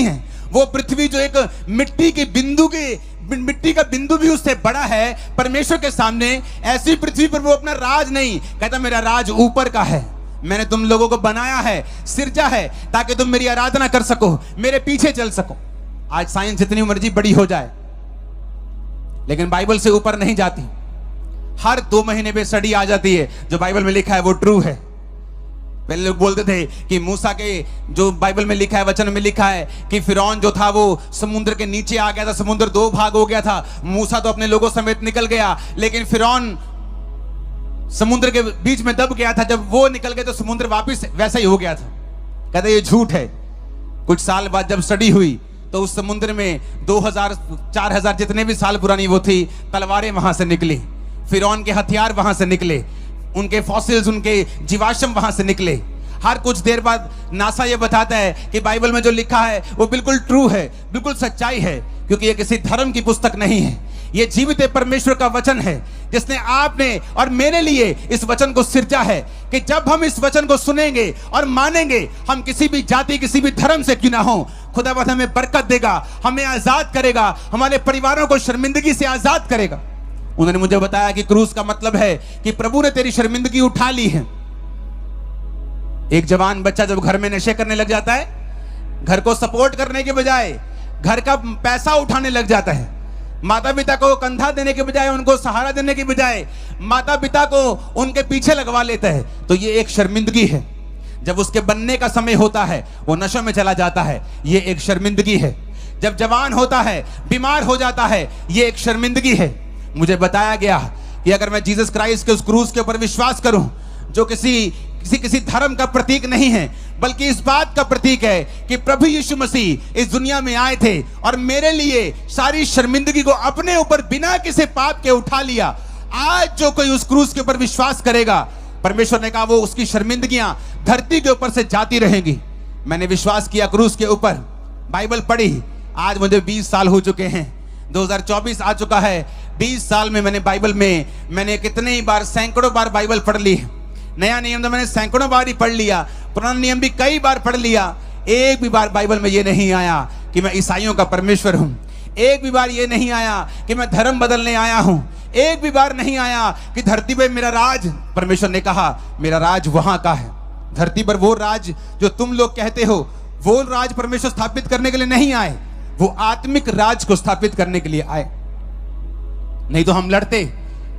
नहीं है। वो पृथ्वी जो एक मिट्टी का बिंदु भी उससे बड़ा है परमेश्वर के सामने, ऐसी पृथ्वी पर वो अपना राज नहीं कहता, मेरा राज ऊपर का है। मैंने तुम लोगों को बनाया है, सिरजा है, ताकि तुम मेरी आराधना कर सको, मेरे पीछे चल सको। आज साइंस जितनी मर्जी बड़ी हो जाए, लेकिन बाइबल से ऊपर नहीं जाती। हर 2 महीने में स्टडी आ जाती है, जो बाइबल में लिखा है वो ट्रू है। पहले लोग बोलते थे कि मूसा के जो बाइबल में लिखा है, वचन में लिखा है कि फिरौन जो था वो समुद्र के नीचे आ गया था, समुद्र 2 भाग हो गया था, मूसा तो अपने लोगों समेत निकल गया, लेकिन फिरौन समुद्र के बीच में दब गया था। जब वो निकल गए तो समुद्र वापस वैसा ही हो गया था। कहते ये झूठ है। कुछ साल बाद जब स्टडी हुई तो उस समुद्र में 2000-4000 जितने भी साल पुरानी वो थी, तलवारें वहां से निकली, फिरौन के हथियार वहां से निकले, उनके फॉसिल्स, उनके जीवाश्म वहां से निकले। हर कुछ देर बाद नासा ये बताता है कि बाइबल में जो लिखा है वो बिल्कुल ट्रू है, बिल्कुल सच्चाई है, क्योंकि ये किसी धर्म की पुस्तक नहीं है, ये जीवित परमेश्वर का वचन है, जिसने आपने और मेरे लिए इस वचन को सिरजा है कि जब हम इस वचन को सुनेंगे और मानेंगे, हम किसी भी जाति, किसी भी धर्म से क्यों ना हो, खुदावंद हमें बरकत देगा, हमें आजाद करेगा, हमारे परिवारों को शर्मिंदगी से आजाद करेगा। उन्होंने मुझे बताया कि क्रूस का मतलब है कि प्रभु ने तेरी शर्मिंदगी उठा ली है। एक जवान बच्चा जब घर में नशे करने लग जाता है, घर को सपोर्ट करने के बजाय घर का पैसा उठाने लग जाता है, माता पिता को कंधा देने के बजाय, उनको सहारा देने के बजाय माता पिता को उनके पीछे लगवा लेता है, तो ये एक शर्मिंदगी है। जब उसके बनने का समय होता है वो नशों में चला जाता है, ये एक शर्मिंदगी है। जब जवान होता है, बीमार हो जाता है, ये एक शर्मिंदगी है। मुझे बताया गया कि अगर मैं जीसस क्राइस्ट के उस क्रूस के ऊपर विश्वास करूं, जो किसी धर्म का प्रतीक नहीं है, बल्कि इस बात का प्रतीक है कि प्रभु यीशु मसीह इस दुनिया में आए थे और मेरे लिए सारी शर्मिंदगी को अपने ऊपर बिना किसी पाप के उठा लिया। आज जो कोई उस क्रूस के ऊपर विश्वास करेगा, परमेश्वर ने कहा वो उसकी शर्मिंदगियां धरती के ऊपर से जाती रहेंगी। मैंने विश्वास किया क्रूस के ऊपर, बाइबल पढ़ी, आज मुझे 20 साल हो चुके हैं, 2024 आ चुका है। 20 साल में मैंने कितने ही बार, सैकड़ों बार बाइबल पढ़ ली। नया नियम तो मैंने सैकड़ों बार ही पढ़ लिया, पुराना नियम भी कई बार पढ़ लिया। एक भी बार बाइबल में ये नहीं आया कि मैं ईसाइयों का परमेश्वर हूं। एक भी बार ये नहीं आया कि मैं धर्म बदलने आया हूं। एक भी बार नहीं आया कि धरती पे मेरा राज, परमेश्वर ने कहा मेरा राज वहां का है। धरती पर वो राज जो तुम लोग कहते हो, वो राज परमेश्वर स्थापित करने के लिए नहीं आए, वो आत्मिक राज को स्थापित करने के लिए आए। नहीं तो हम लड़ते,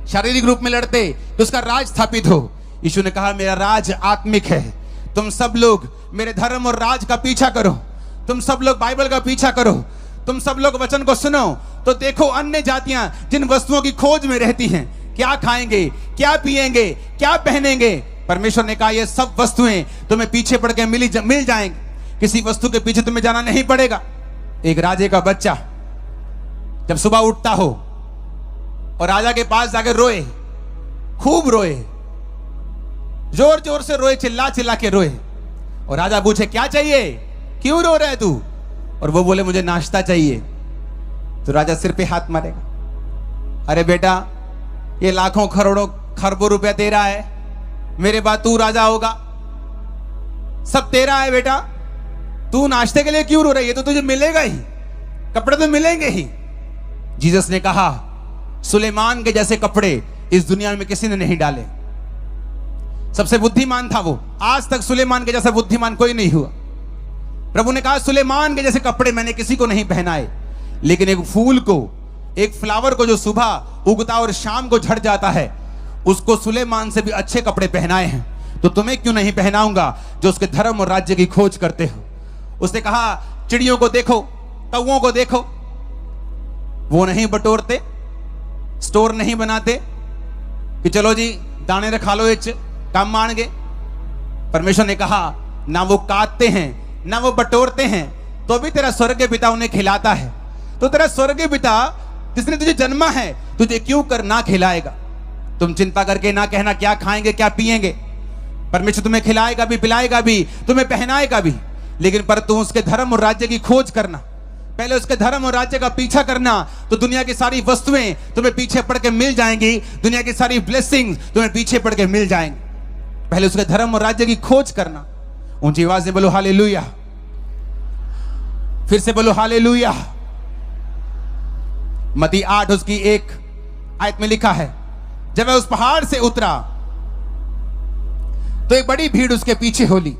शारीरिक रूप में लड़ते तो उसका राज स्थापित हो। यीशु ने कहा मेरा राज आत्मिक है। तुम सब लोग मेरे धर्म और राज का पीछा करो, तुम सब लोग बाइबल का पीछा करो, तुम सब लोग वचन को सुनो। तो देखो अन्य जातियां जिन वस्तुओं की खोज में रहती हैं, क्या खाएंगे, क्या पिएंगे, क्या पहनेंगे, परमेश्वर ने कहा ये सब वस्तुएं तुम्हें पीछे पड़ के मिल जाएंगी, किसी वस्तु के पीछे तुम्हें जाना नहीं पड़ेगा। एक राजे का बच्चा जब सुबह उठता हो और राजा के पास जाकर रोए, खूब रोए, जोर जोर से रोए, चिल्ला चिल्ला के रोए, और राजा पूछे क्या चाहिए, क्यों रो रहा है तू, और वो बोले मुझे नाश्ता चाहिए, तो राजा सिर पे हाथ मारेगा, अरे बेटा ये लाखों करोड़ों खरबों रुपया तेरा है, मेरे बाद तू राजा होगा, सब तेरा है बेटा, तू नाश्ते के लिए क्यों रो रही है, तो तुझे मिलेगा ही, कपड़े तो मिलेंगे ही। जीसस ने कहा सुलेमान के जैसे कपड़े इस दुनिया में किसी ने नहीं डाले। सबसे बुद्धिमान था वो, आज तक सुलेमान के जैसा बुद्धिमान कोई नहीं हुआ। प्रभु ने कहा सुलेमान के जैसे कपड़े मैंने किसी को नहीं पहनाए, लेकिन एक फूल को, एक फ्लावर को जो सुबह उगता और शाम को झड़ जाता है, उसको सुलेमान से भी अच्छे कपड़े पहनाए हैं, तो तुम्हें क्यों नहीं पहनाऊंगा जो उसके धर्म और राज्य की खोज करते हो। उसने कहा चिड़ियों को देखो, कौओं को देखो, वो नहीं बटोरते, स्टोर नहीं बनाते कि चलो जी दाने रखा लो इच काम मान गए। परमेश्वर ने कहा ना वो काटते हैं ना वो बटोरते हैं, तो भी तेरा स्वर्गीय पिता उन्हें खिलाता है। तो तेरा स्वर्गीय पिता जिसने तुझे जन्मा है तुझे क्यों कर ना खिलाएगा। तुम चिंता करके ना कहना क्या खाएंगे क्या पिएंगे, परमेश्वर तुम्हें खिलाएगा भी, पिलाएगा भी, तुम्हें पहनाएगा भी, लेकिन पर तुम उसके धर्म और राज्य की खोज करना, पहले उसके धर्म और राज्य का पीछा करना, तो दुनिया की सारी वस्तुएं तुम्हें पीछे पड़ के मिल जाएंगी, दुनिया की सारी ब्लेसिंग्स तुम्हें पीछे पड़ के मिल जाएंगी। पहले उसके धर्म और राज्य की खोज करना। ऊंची आवाज में बोलो हालेलुया। फिर से बोलो हालेलुया। मत्ती 8 उसकी 1 आयत में लिखा है, जब वह उस पहाड़ से उतरा तो एक बड़ी भीड़ उसके पीछे हो ली,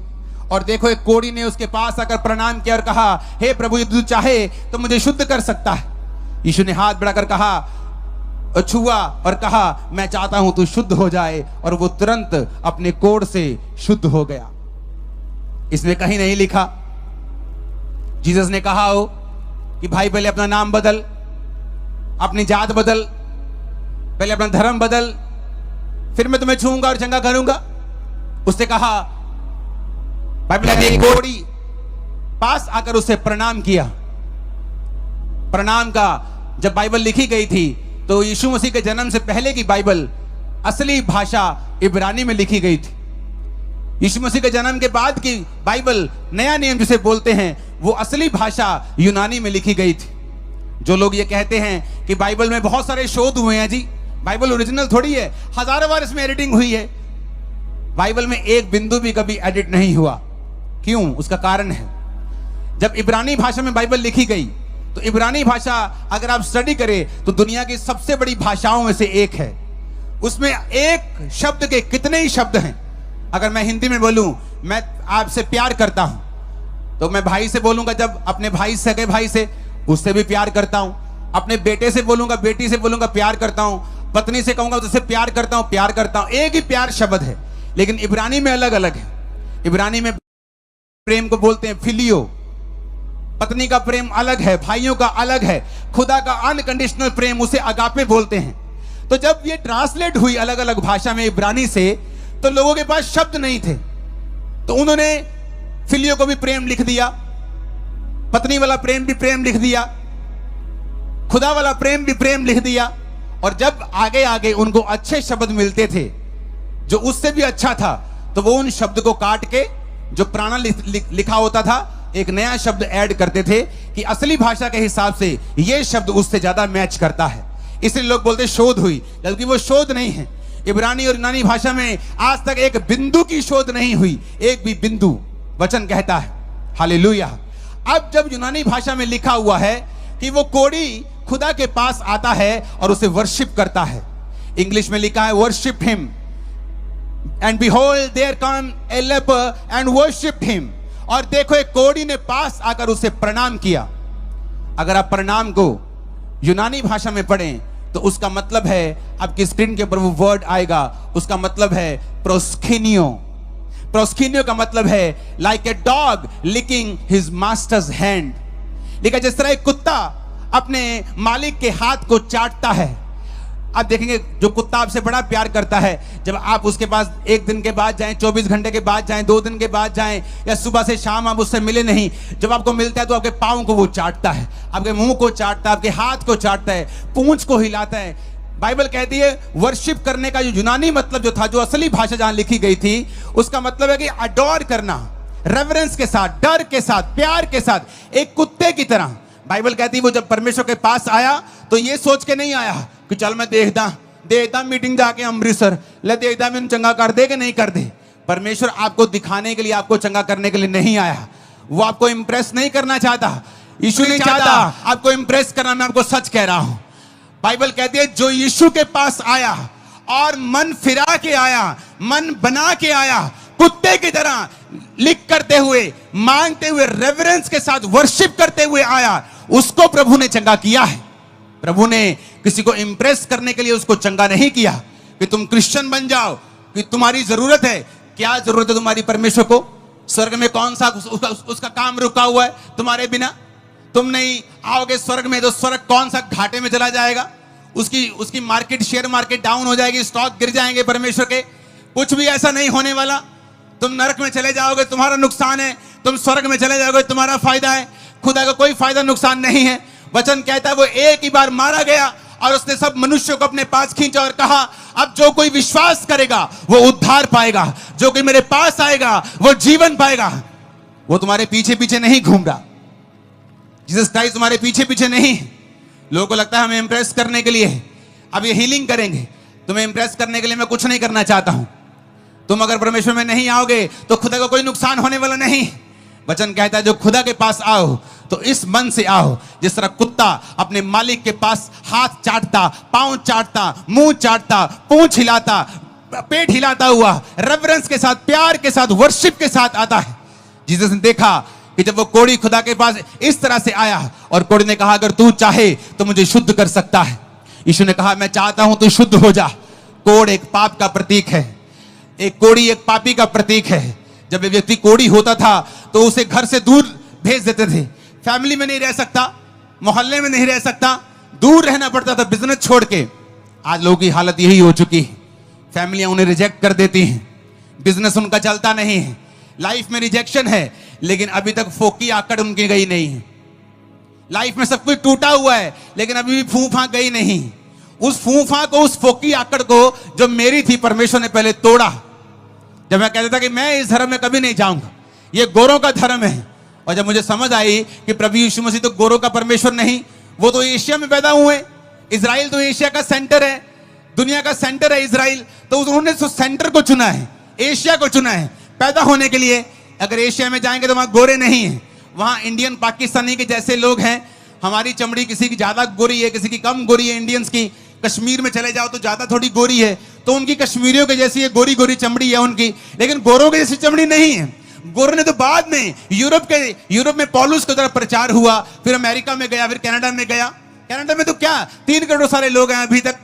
और देखो एक कोढ़ी ने उसके पास आकर प्रणाम किया और कहा, हे प्रभु, यदि तू चाहे तो मुझे शुद्ध कर सकता है। यीशु ने हाथ बढ़ाकर कहा, छुआ और कहा, मैं चाहता हूं तू शुद्ध हो जाए, और वो तुरंत अपने कोढ़ से शुद्ध हो गया। इसमें कहीं नहीं लिखा जीसस ने कहा हो कि भाई पहले अपना नाम बदल, अपनी जात बदल, पहले अपना धर्म बदल, फिर मैं तुम्हें छूंगा और चंगा करूंगा। उसने कहा, बाइबल कहती है कोढ़ी पास आकर उसे प्रणाम किया। प्रणाम का जब बाइबल लिखी गई थी तो यीशु मसीह के जन्म से पहले की बाइबल असली भाषा इब्रानी में लिखी गई थी। यीशु मसीह के जन्म के बाद की बाइबल, नया नियम जिसे बोलते हैं, वो असली भाषा यूनानी में लिखी गई थी। जो लोग ये कहते हैं कि बाइबल में बहुत सारे शोध हुए हैं, जी बाइबल ओरिजिनल थोड़ी है, हजारों बार इसमें एडिटिंग हुई है। बाइबल में एक बिंदु भी कभी एडिट नहीं हुआ। क्यों? उसका कारण है, जब इब्रानी भाषा में बाइबल लिखी गई तो इब्रानी भाषा अगर आप स्टडी करें तो दुनिया की सबसे बड़ी भाषाओं में से एक है। उसमें एक शब्द के कितने ही शब्द हैं। अगर मैं हिंदी में बोलूं, मैं आपसे प्यार करता हूं, तो मैं भाई से बोलूंगा, जब अपने भाई सगे भाई से, उससे भी प्यार करता हूं। अपने बेटे से बोलूंगा, बेटी से बोलूंगा, प्यार करता हूं। पत्नी से कहूंगा, उससे प्यार करता हूं, प्यार करता हूं। एक ही प्यार शब्द है, लेकिन इब्रानी में अलग अलग है। इब्रानी में प्रेम को बोलते हैं फिलियो, पत्नी का प्रेम अलग है, भाइयों का अलग है, खुदा का अनकंडीशनल प्रेम उसे अगापे बोलते हैं। तो जब ये ट्रांसलेट हुई अलग अलग भाषा में इब्रानी से, तो लोगों के पास शब्द नहीं थे, तो उन्होंने फिलियो को भी प्रेम लिख दिया, पत्नी वाला प्रेम भी प्रेम लिख दिया, खुदा वाला प्रेम भी प्रेम लिख दिया। और जब आगे आगे उनको अच्छे शब्द मिलते थे जो उससे भी अच्छा था, तो वो उन शब्द को काट के जो पुराना लिखा होता था, एक नया शब्द ऐड करते थे कि असली भाषा के हिसाब से ये शब्द उससे ज्यादा मैच करता है। इसलिए लोग बोलते शोध हुई, जबकि वो शोध नहीं है। इब्रानी और यूनानी भाषा में आज तक एक बिंदु की शोध नहीं हुई, एक भी बिंदु, वचन कहता है। हालेलुया। अब जब यूनानी भाषा में लिखा हुआ है कि वो कोढ़ी खुदा के पास आता है और उसे वर्शिप करता है, इंग्लिश में लिखा है worship him, and behold there come a leper and worshipped him। और देखो एक कोढ़ी ने पास आकर उसे प्रणाम किया। अगर आप प्रणाम को यूनानी भाषा में पढ़ें तो उसका मतलब है, आपकी स्क्रीन के ऊपर वो वर्ड आएगा, उसका मतलब है प्रोस्किनियो। प्रोस्किनियो का मतलब है like a dog licking his master's hand. लिखा जिस तरह एक कुत्ता अपने मालिक के हाथ को चाटता है। आप देखेंगे जो कुत्ता आपसे बड़ा प्यार करता है, जब आप उसके पास एक दिन के बाद जाएं, 24 घंटे के बाद जाएं, 2 दिन के बाद जाएं, या सुबह से शाम आप उससे मिले नहीं, जब आपको मिलता है तो आपके पाँव को वो चाटता है, आपके मुंह को चाटता है, आपके हाथ को चाटता है, पूंछ को हिलाता है। बाइबल कहती है वर्शिप करने का जो यूनानी मतलब जो था, जो असली भाषा जहां लिखी गई थी, उसका मतलब है कि अडोर करना, रेवरेंस के साथ, डर के साथ, प्यार के साथ, एक कुत्ते की तरह। बाइबल कहती है वो जब परमेश्वर के पास आया तो ये सोच के नहीं आया कि चल मैं देखदा मीटिंग जाके अमृतसर ले देखदा मैं चंगा कर दे कि नहीं कर दे। परमेश्वर आपको दिखाने के लिए, आपको चंगा करने के लिए नहीं आया। वो आपको इंप्रेस नहीं करना चाहता। यीशु नहीं चाहता आपको इंप्रेस करना। मैं आपको सच कह रहा हूं, बाइबल कहती है जो यीशु के पास आया और मन फिरा के आया, मन बना के आया, कुत्ते की तरह लिख करते हुए, मांगते हुए, रेवरेंस के साथ वर्शिप करते हुए आया, उसको प्रभु ने चंगा किया है। प्रभु ने किसी को इंप्रेस करने के लिए उसको चंगा नहीं किया कि तुम क्रिश्चियन बन जाओ, कि तुम्हारी जरूरत है। क्या जरूरत है तुम्हारी परमेश्वर को? स्वर्ग में कौन सा उसका काम रुका हुआ है तुम्हारे बिना? तुम नहीं आओगे स्वर्ग में तो स्वर्ग कौन सा घाटे में चला जाएगा? उसकी मार्केट, शेयर मार्केट डाउन हो जाएगी, स्टॉक गिर जाएंगे परमेश्वर के। कुछ भी ऐसा नहीं होने वाला। तुम नरक में चले जाओगे, तुम्हारा नुकसान है। तुम स्वर्ग में चले जाओगे, तुम्हारा फायदा है। खुदा का कोई फायदा नुकसान नहीं है। वचन कहता है वो एक ही बार मारा गया और उसने सब मनुष्यों को अपने पास खींचा और कहा अब जो कोई विश्वास करेगा वो उद्धार पाएगा, जो कोई मेरे पास आएगा वो जीवन पाएगा। वो तुम्हारे पीछे पीछे नहीं घूम रहा। जीसस क्राइस्ट तुम्हारे पीछे पीछे नहीं। लोगों को लगता है हमें इंप्रेस करने के लिए अब ये हीलिंग करेंगे। तुम्हें इंप्रेस करने के लिए मैं कुछ नहीं करना चाहता हूं। तुम अगर परमेश्वर में नहीं आओगे तो खुदा को कोई नुकसान होने वाला नहीं। वचन कहता है जो खुदा के पास आओ तो इस मन से आओ, जिस तरह कुत्ता अपने मालिक के पास हाथ चाटता, पांव चाटता, मुंह चाटता, पूंछ हिलाता, पेट हिलाता हुआ रेवरेंस के साथ, प्यार के साथ, वर्शिप के साथ आता है। जीसस ने देखा कि जब वो कोढ़ी खुदा के पास इस तरह से आया और कोढ़ी ने कहा अगर तू चाहे तो मुझे शुद्ध कर सकता है। यीशु ने कहा मैं चाहता हूं तू शुद्ध हो जा। कोढ़ एक पाप का प्रतीक है, एक कोढ़ी एक पापी का प्रतीक है। जब एक व्यक्ति कोढ़ी होता था तो उसे घर से दूर भेज देते थे, फैमिली में नहीं रह सकता, मोहल्ले में नहीं रह सकता, दूर रहना पड़ता था बिजनेस छोड़ के। आज लोगों की हालत यही हो चुकी है, फैमिलियां उन्हें रिजेक्ट कर देती हैं, बिजनेस उनका चलता नहीं है, लाइफ में रिजेक्शन है, लेकिन अभी तक फोकी आकड़ उनकी गई नहीं है। लाइफ में सब कुछ टूटा हुआ है लेकिन अभी भी फूफा गई नहीं। उस फूफा को, उस फोकी आकड़ को जो मेरी थी, परमेश्वर ने पहले तोड़ा। जब मैं कहता था कि मैं इस धर्म में कभी नहीं जाऊंगा, ये गोरों का धर्म है, और जब मुझे समझ आई कि प्रभु यीशु मसीह तो गोरों का परमेश्वर नहीं, वो तो एशिया में पैदा हुए। इजराइल तो एशिया का सेंटर है, दुनिया का सेंटर है इजराइल, तो उन्होंने तो सेंटर को चुना है, एशिया को चुना है पैदा होने के लिए। अगर एशिया में जाएंगे तो वहां गोरे नहीं है, वहां इंडियन पाकिस्तानी के जैसे लोग हैं। हमारी चमड़ी किसी की ज्यादा गोरी है, किसी की कम गोरी है इंडियंस की। कश्मीर में चले जाओ तो ज्यादा थोड़ी गोरी है, तो उनकी कश्मीरियों के जैसी गोरी गोरी चमड़ी है उनकी, लेकिन गोरों की जैसी चमड़ी नहीं है। गोरों ने तो बाद में यूरोप में पौलुस की तरफ प्रचार हुआ, फिर अमेरिका में गया, फिर कनाडा में गया। कनाडा में तो क्या 3 करोड़ सारे लोग हैं अभी तक,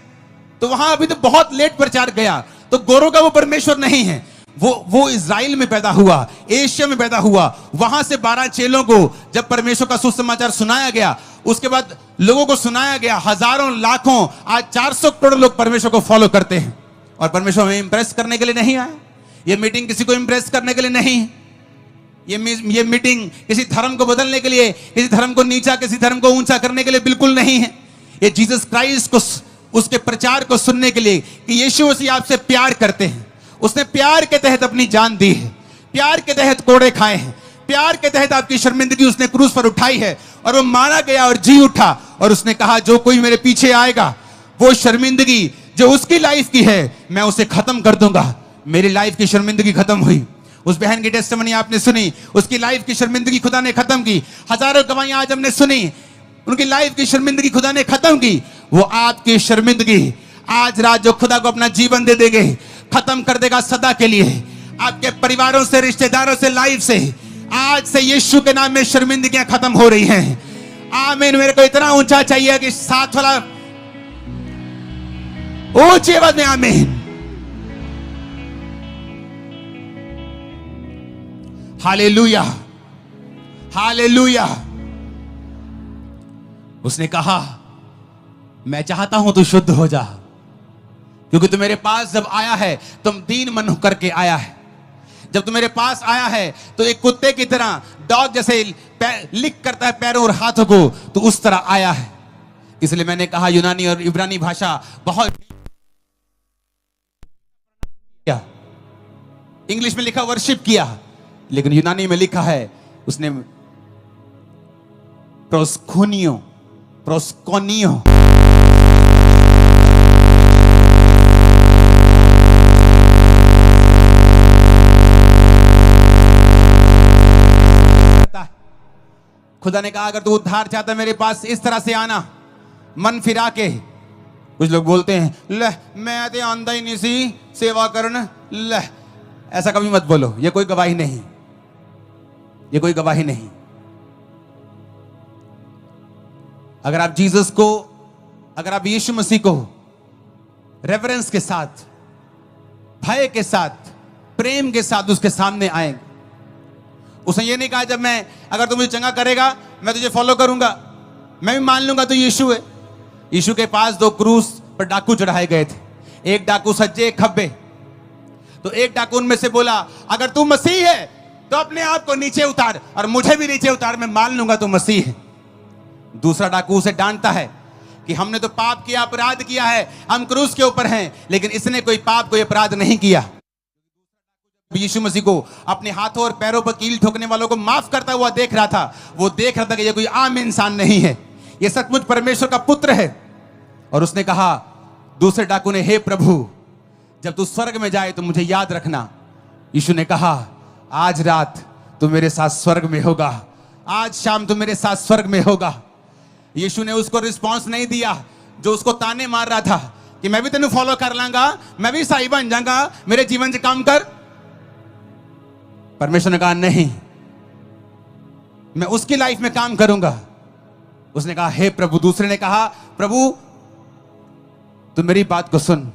तो वहां अभी तो बहुत लेट प्रचार गया। तो गोरों का वो परमेश्वर नहीं है, वो इजराइल में पैदा हुआ, एशिया में पैदा हुआ। वहां से 12 चेलों को जब परमेश्वर का सुसमाचार सुनाया गया, उसके बाद लोगों को सुनाया गया, हजारों लाखों, आज 400 करोड़ लोग परमेश्वर को फॉलो करते हैं। और परमेश्वर हमें इंप्रेस करने के लिए नहीं आया, ये मीटिंग किसी को इंप्रेस करने के लिए नहीं है, ये मीटिंग किसी धर्म को बदलने के लिए, किसी धर्म को नीचा, किसी धर्म को ऊंचा करने के लिए बिल्कुल नहीं है। ये जीसस क्राइस्ट को, उसके प्रचार को सुनने के लिए कि यीशु मसीह आपसे प्यार करते हैं। उसने प्यार के तहत अपनी जान दी है, प्यार के तहत कोड़े खाए हैं, प्यार के तहत आपकी शर्मिंदगी उसने क्रूस पर उठाई है, और वो मारा गया और जी उठा। और उसने कहा जो कोई मेरे पीछे आएगा वो शर्मिंदगी जो उसकी लाइफ की है मैं उसे खत्म कर दूंगा। मेरी लाइफ की शर्मिंदगी खत्म हुई। उस बहन की टेस्टिमनी आपने सुनी, उसकी लाइफ की शर्मिंदगी खुदा ने खत्म की। हजारों गवाहियां आज हमने सुनी, उनकी लाइफ की शर्मिंदगी खुदा ने खत्म की। वो आपकी शर्मिंदगी आज रात जो खुदा को अपना जीवन दे देंगे, खत्म कर देगा सदा के लिए। आपके परिवारों से, रिश्तेदारों से, लाइफ से आज से यीशु के नाम में शर्मिंदगियां खत्म हो रही हैं। आमीन। मेरे को इतना ऊंचा चाहिए कि साथ वाला ऊंची आवाज में आमीन। Hallelujah, hallelujah. उसने कहा मैं चाहता हूं तू शुद्ध हो जा, क्योंकि तू मेरे पास जब आया है तुम दीन मन करके आया है। जब तू मेरे पास आया है तो एक कुत्ते की तरह, डॉग जैसे लिक करता है पैरों और हाथों को, तो उस तरह आया है। इसलिए मैंने कहा यूनानी और इब्रानी भाषा बहुत, क्या इंग्लिश में लिखा वर्शिप किया, लेकिन यूनानी में लिखा है उसने प्रोस्कोनियो, प्रोस्कोनियो। खुदा ने कहा अगर तू उद्धार चाहता है मेरे पास इस तरह से आना, मन फिरा के। कुछ लोग बोलते हैं ले मैं तो आंदा ही नहीं सी सेवा करन, ले ऐसा कभी मत बोलो, ये कोई गवाही नहीं, ये कोई गवाही नहीं। अगर आप जीसस को, अगर आप यीशु मसीह को रेफरेंस के साथ, भय के साथ, प्रेम के साथ उसके सामने आएंगे, उसने ये नहीं कहा जब मैं, अगर तू मुझे चंगा करेगा मैं तुझे फॉलो करूंगा, मैं भी मान लूंगा तो यीशु है। यीशु के पास 2 क्रूस पर डाकू चढ़ाए गए थे, एक डाकू सज्जे एक खब्बे। तो एक डाकू उनमें से बोला अगर तू मसीह है तो अपने आप को नीचे उतार और मुझे भी नीचे उतार, मैं मान लूंगा तू मसीह है। दूसरा डाकू उसे डांटता है कि हमने तो पाप किया, अपराध किया है, हम क्रूस के ऊपर हैं, लेकिन इसने कोई पाप, कोई अपराध नहीं किया। यीशु मसीह को अपने हाथों और पैरों पर कील ठोकने वालों को माफ करता हुआ देख रहा था। वो देख रहा था कि ये कोई आम इंसान नहीं है, ये सचमुच परमेश्वर का पुत्र है। और उसने कहा, दूसरे डाकू ने, हे प्रभु जब तू स्वर्ग में जाए तो मुझे याद रखना। यीशु ने कहा आज रात तू मेरे साथ स्वर्ग में होगा, आज शाम तू मेरे साथ स्वर्ग में होगा। यीशु ने उसको रिस्पॉन्स नहीं दिया जो उसको ताने मार रहा था कि मैं भी तेनू फॉलो कर लांगा, मैं भी ईसाई बन जाऊंगा, मेरे जीवन से काम कर। परमेश्वर ने कहा नहीं, मैं उसकी लाइफ में काम करूंगा। उसने कहा हे प्रभु। दूसरे ने कहा प्रभु तू मेरी बात को सुन,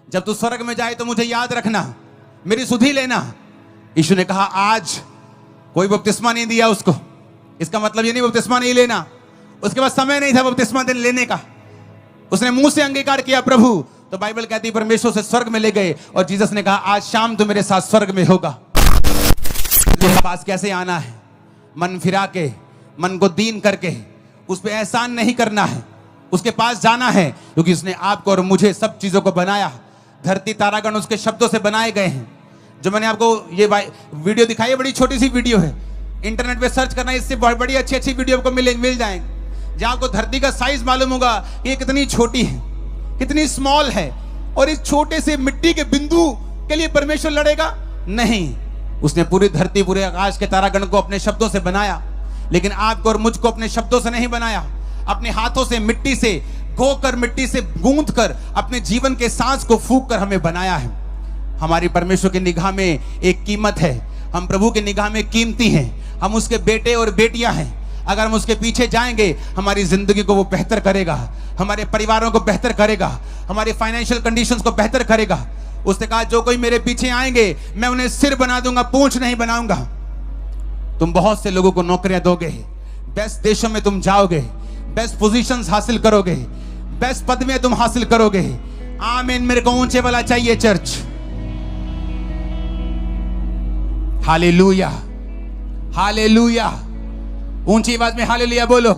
जब तू स्वर्ग में जाए तो मुझे याद रखना, मेरी सुधि लेना। यीशु ने कहा आज कोई बपतिस्मा नहीं दिया उसको, इसका मतलब ये नहीं बपतिस्मा नहीं लेना, उसके पास समय नहीं था बपतिस्मा लेने का, उसने मुंह से अंगीकार किया प्रभु, तो बाइबल कहती है परमेश्वर से स्वर्ग में ले गए और जीसस ने कहा आज शाम तू मेरे साथ स्वर्ग में होगा। तेरे पास कैसे आना है? मन फिरा के, मन को दीन करके, उस पर एहसान नहीं करना है, उसके पास जाना है, क्योंकि उसने आपको और मुझे सब चीजों को बनाया। धरती तारागण उसके शब्दों से बनाए गए हैं। जो मैंने आपको ये वीडियो दिखाई है, बड़ी छोटी सी वीडियो है, इंटरनेट पे सर्च करना, इससे बड़ी अच्छी अच्छी वीडियो आपको मिल जाएंगे, जहां आपको धरती का साइज मालूम होगा कि ये कितनी छोटी है, कितनी स्मॉल है। और इस छोटे से मिट्टी के बिंदु के लिए परमेश्वर लड़ेगा? नहीं, उसने पूरी धरती, पूरे आकाश के तारागण को अपने शब्दों से बनाया, लेकिन आपको और मुझको अपने शब्दों से नहीं बनाया, अपने हाथों से, मिट्टी से गोकर, मिट्टी से गूंथ कर, अपने जीवन के सांस को फूंक कर हमें बनाया है। हमारी परमेश्वर की निगाह में एक कीमत है, हम प्रभु की निगाह में कीमती हैं, हम उसके बेटे और बेटियां हैं। अगर हम उसके पीछे जाएंगे, हमारी जिंदगी को वो बेहतर करेगा, हमारे परिवारों को बेहतर करेगा, हमारे फाइनेंशियल कंडीशंस को बेहतर करेगा। उसने कहा जो कोई मेरे पीछे आएंगे मैं उन्हें सिर बना दूंगा, पूंछ नहीं बनाऊंगा। तुम बहुत से लोगों को नौकरियां दोगे, बेस्ट देशों में तुम जाओगे, बेस्ट पोजीशंस हासिल करोगे, बेस्ट पद में तुम हासिल करोगे। आमीन। मेरे को ऊंचे वाला चाहिए चर्च। Hallelujah, hallelujah. ऊंची आवाज में हालेलुया बोलो।